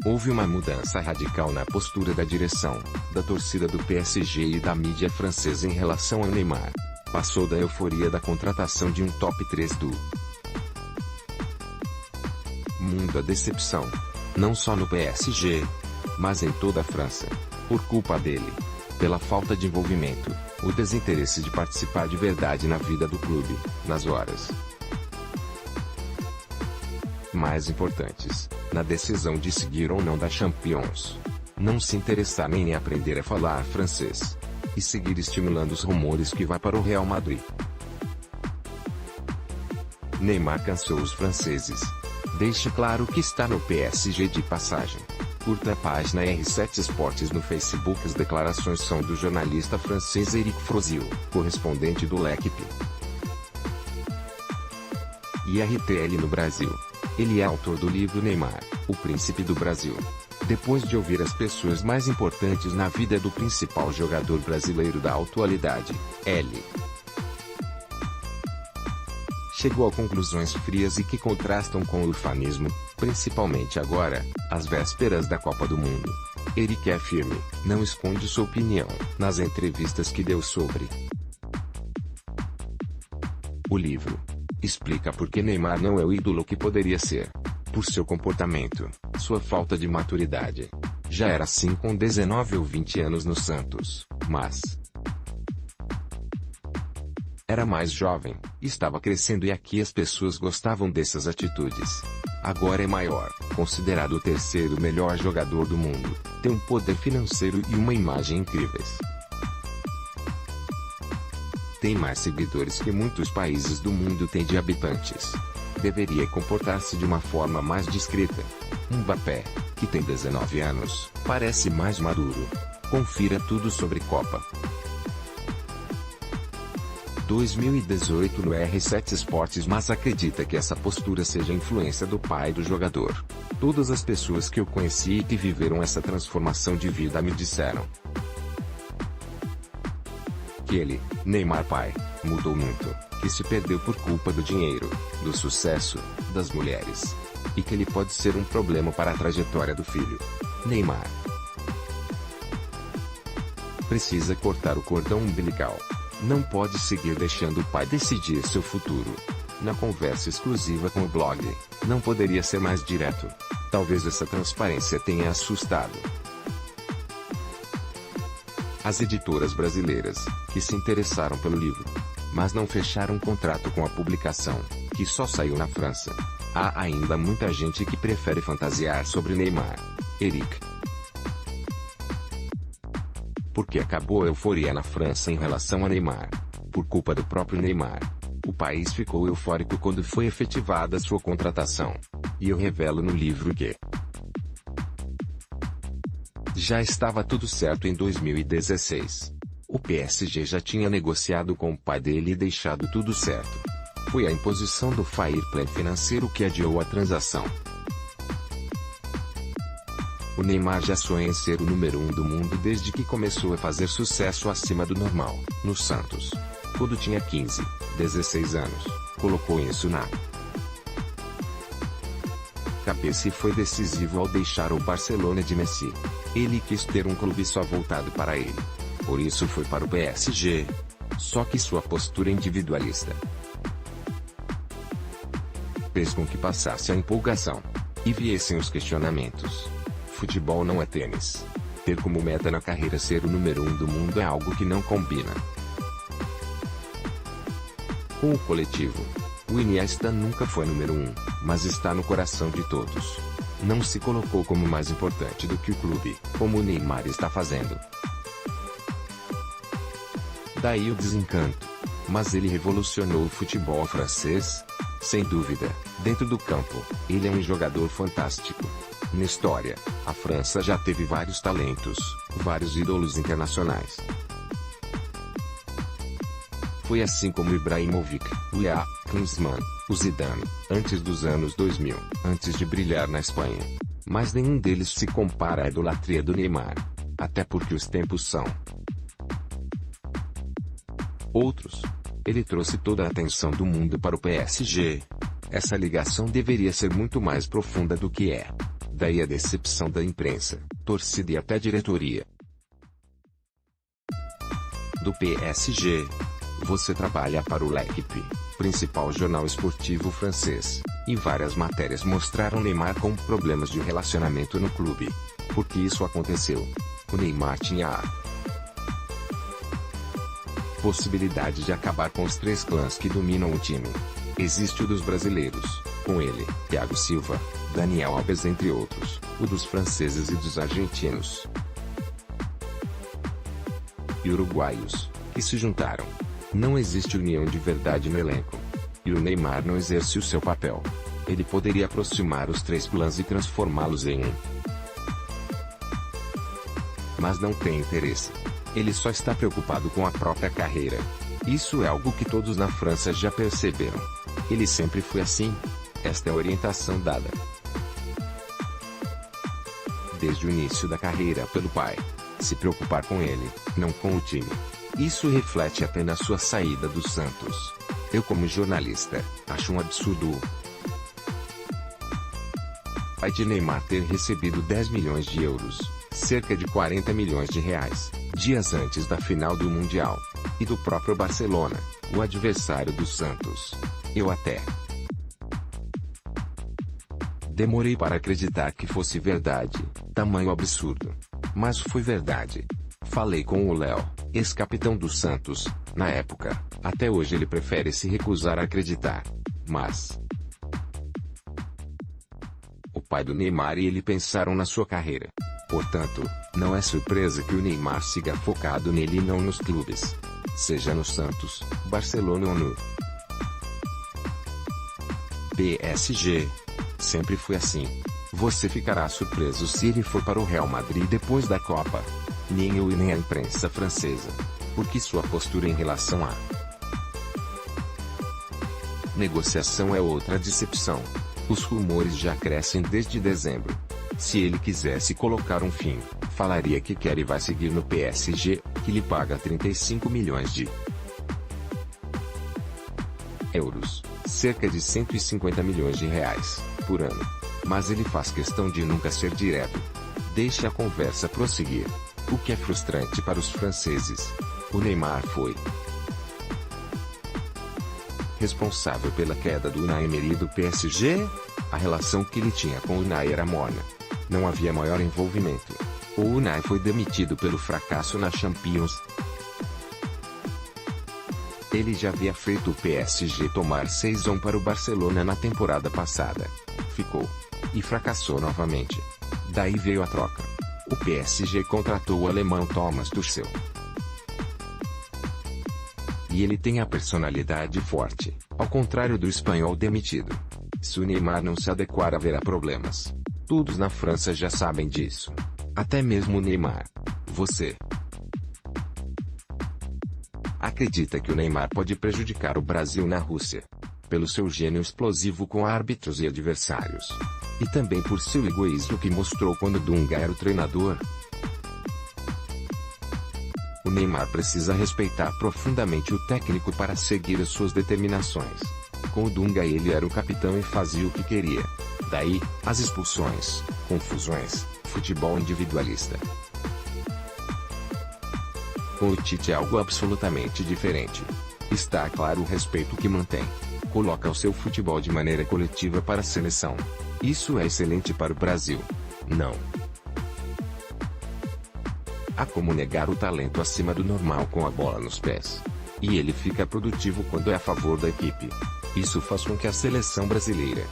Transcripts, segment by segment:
Houve uma mudança radical na postura da direção, da torcida do PSG e da mídia francesa em relação ao Neymar. Passou da euforia da contratação de um top 3 do mundo à decepção. Não só no PSG, mas em toda a França. Por culpa dele. Pela falta de envolvimento, o desinteresse de participar de verdade na vida do clube, nas horas mais importantes, na decisão de seguir ou não da Champions. Não se interessar nem em aprender a falar francês. E seguir estimulando os rumores que vai para o Real Madrid. Neymar cansou os franceses. Deixe claro que está no PSG de passagem. Curta a página R7 Esportes no Facebook. As declarações são do jornalista francês Eric Frozil, correspondente do L'Équipe e RTL no Brasil. Ele é autor do livro Neymar, o Príncipe do Brasil. Depois de ouvir as pessoas mais importantes na vida do principal jogador brasileiro da atualidade, ele chegou a conclusões frias e que contrastam com o ufanismo, principalmente agora, às vésperas da Copa do Mundo. Eric é firme, não esconde sua opinião, nas entrevistas que deu sobre o livro. Explica por que Neymar não é o ídolo que poderia ser. Por seu comportamento, sua falta de maturidade. Já era assim com 19 ou 20 anos no Santos, mas era mais jovem, estava crescendo e aqui as pessoas gostavam dessas atitudes. Agora é maior, considerado o terceiro melhor jogador do mundo, tem um poder financeiro e uma imagem incríveis. Tem mais seguidores que muitos países do mundo têm de habitantes. Deveria comportar-se de uma forma mais discreta. Mbappé, que tem 19 anos, parece mais maduro. Confira tudo sobre Copa 2018 no R7 Esportes, mas acredita que essa postura seja influência do pai do jogador. Todas as pessoas que eu conheci e que viveram essa transformação de vida me disseram que ele, Neymar pai, mudou muito, que se perdeu por culpa do dinheiro, do sucesso, das mulheres. E que ele pode ser um problema para a trajetória do filho. Neymar precisa cortar o cordão umbilical. Não pode seguir deixando o pai decidir seu futuro. Na conversa exclusiva com o blog, não poderia ser mais direto. Talvez essa transparência tenha assustado as editoras brasileiras, que se interessaram pelo livro, mas não fecharam contrato com a publicação, que só saiu na França. Há ainda muita gente que prefere fantasiar sobre Neymar. Eric. Porque acabou a euforia na França em relação a Neymar. Por culpa do próprio Neymar. O país ficou eufórico quando foi efetivada sua contratação. E eu revelo no livro que já estava tudo certo em 2016. O PSG já tinha negociado com o pai dele e deixado tudo certo. Foi a imposição do fair play financeiro que adiou a transação. O Neymar já sonha em ser o número 1 do mundo desde que começou a fazer sucesso acima do normal, no Santos. Quando tinha 15, 16 anos, colocou isso na cabeça e foi decisivo ao deixar o Barcelona de Messi. Ele quis ter um clube só voltado para ele. Por isso foi para o PSG. Só que sua postura individualista fez com que passasse a empolgação e viessem os questionamentos. Futebol não é tênis. Ter como meta na carreira ser o número 1 do mundo é algo que não combina com o coletivo. O Iniesta nunca foi número 1, mas está no coração de todos. Não se colocou como mais importante do que o clube, como o Neymar está fazendo. Daí o desencanto. Mas ele revolucionou o futebol francês? Sem dúvida, dentro do campo, ele é um jogador fantástico. Na história, a França já teve vários talentos, vários ídolos internacionais. Foi assim como Ibrahimovic, o Leá, Klinsmann, o Zidane, antes dos anos 2000, antes de brilhar na Espanha. Mas nenhum deles se compara à idolatria do Neymar. Até porque os tempos são outros. Ele trouxe toda a atenção do mundo para o PSG. Essa ligação deveria ser muito mais profunda do que é. Daí a decepção da imprensa, torcida e até diretoria do PSG. Você trabalha para o L'Équipe, principal jornal esportivo francês, e várias matérias mostraram Neymar com problemas de relacionamento no clube. Por que isso aconteceu? O Neymar tinha a possibilidade de acabar com os 3 clãs que dominam o time. Existe o dos brasileiros, com ele, Thiago Silva, Daniel Alves entre outros, o dos franceses e dos argentinos e uruguaios, que se juntaram. Não existe união de verdade no elenco. E o Neymar não exerce o seu papel. Ele poderia aproximar os 3 clãs e transformá-los em um. Mas não tem interesse. Ele só está preocupado com a própria carreira. Isso é algo que todos na França já perceberam. Ele sempre foi assim. Esta é a orientação dada desde o início da carreira pelo pai. Se preocupar com ele, não com o time. Isso reflete apenas sua saída do Santos. Eu, como jornalista, acho um absurdo o pai de Neymar ter recebido 10 milhões de euros, cerca de 40 milhões de reais, dias antes da final do Mundial, e do próprio Barcelona, o adversário do Santos. Eu até demorei para acreditar que fosse verdade, tamanho absurdo. Mas foi verdade. Falei com o Léo, ex-capitão do Santos, na época. Até hoje ele prefere se recusar a acreditar. Mas o pai do Neymar e ele pensaram na sua carreira. Portanto, não é surpresa que o Neymar siga focado nele e não nos clubes. Seja no Santos, Barcelona ou no PSG. Sempre foi assim. Você ficará surpreso se ele for para o Real Madrid depois da Copa. Nem eu e nem a imprensa francesa. Porque sua postura em relação à negociação é outra decepção. Os rumores já crescem desde dezembro. Se ele quisesse colocar um fim, falaria que quer e vai seguir no PSG, que lhe paga 35 milhões de euros, cerca de 150 milhões de reais, por ano. Mas ele faz questão de nunca ser direto. Deixa a conversa prosseguir. O que é frustrante para os franceses. O Neymar foi responsável pela queda do Unai Emery do PSG? A relação que ele tinha com o Unai era morna. Não havia maior envolvimento. O Unai foi demitido pelo fracasso na Champions. Ele já havia feito o PSG tomar 6-1 para o Barcelona na temporada passada. Ficou. E fracassou novamente. Daí veio a troca. O PSG contratou o alemão Thomas Tuchel. E ele tem a personalidade forte, ao contrário do espanhol demitido. Se o Neymar não se adequar haverá problemas. Todos na França já sabem disso. Até mesmo o Neymar. Você acredita que o Neymar pode prejudicar o Brasil na Rússia? Pelo seu gênio explosivo com árbitros e adversários. E também por seu egoísmo que mostrou quando Dunga era o treinador. O Neymar precisa respeitar profundamente o técnico para seguir as suas determinações. Com o Dunga ele era o capitão e fazia o que queria. Daí, as expulsões, confusões, futebol individualista. Com o Tite é algo absolutamente diferente. Está claro o respeito que mantém. Coloca o seu futebol de maneira coletiva para a seleção. Isso é excelente para o Brasil. Não há como negar o talento acima do normal com a bola nos pés. E ele fica produtivo quando é a favor da equipe. Isso faz com que a seleção brasileira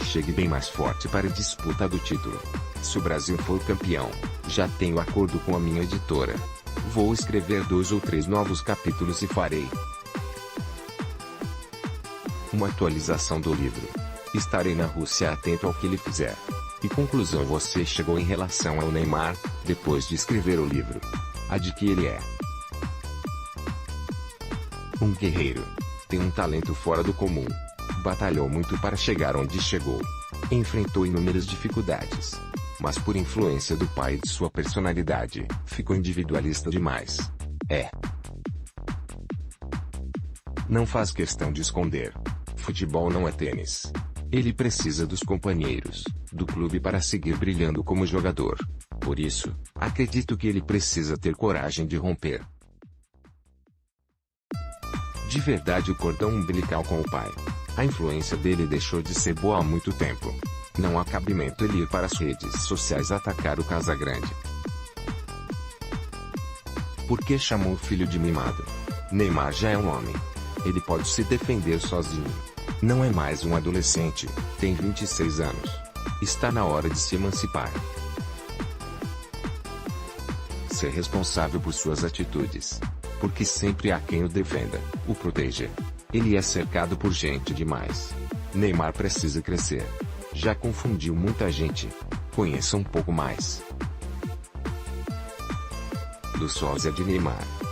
chegue bem mais forte para a disputa do título. Se o Brasil for campeão, já tenho acordo com a minha editora. Vou escrever 2 ou 3 novos capítulos e farei uma atualização do livro. Estarei na Rússia atento ao que ele fizer. Que conclusão você chegou em relação ao Neymar, depois de escrever o livro? A de que ele é um guerreiro. Tem um talento fora do comum. Batalhou muito para chegar onde chegou. Enfrentou inúmeras dificuldades. Mas por influência do pai e de sua personalidade, ficou individualista demais. Não faz questão de esconder. Futebol não é tênis. Ele precisa dos companheiros, do clube para seguir brilhando como jogador. Por isso, acredito que ele precisa ter coragem de romper de verdade o cordão umbilical com o pai. A influência dele deixou de ser boa há muito tempo. Não há cabimento ele ir para as redes sociais atacar o Casagrande. Por que chamou o filho de mimado? Neymar já é um homem. Ele pode se defender sozinho. Não é mais um adolescente, tem 26 anos. Está na hora de se emancipar. Ser responsável por suas atitudes. Porque sempre há quem o defenda, o proteja. Ele é cercado por gente demais. Neymar precisa crescer. Já confundiu muita gente. Conheça um pouco mais do sósia de Neymar.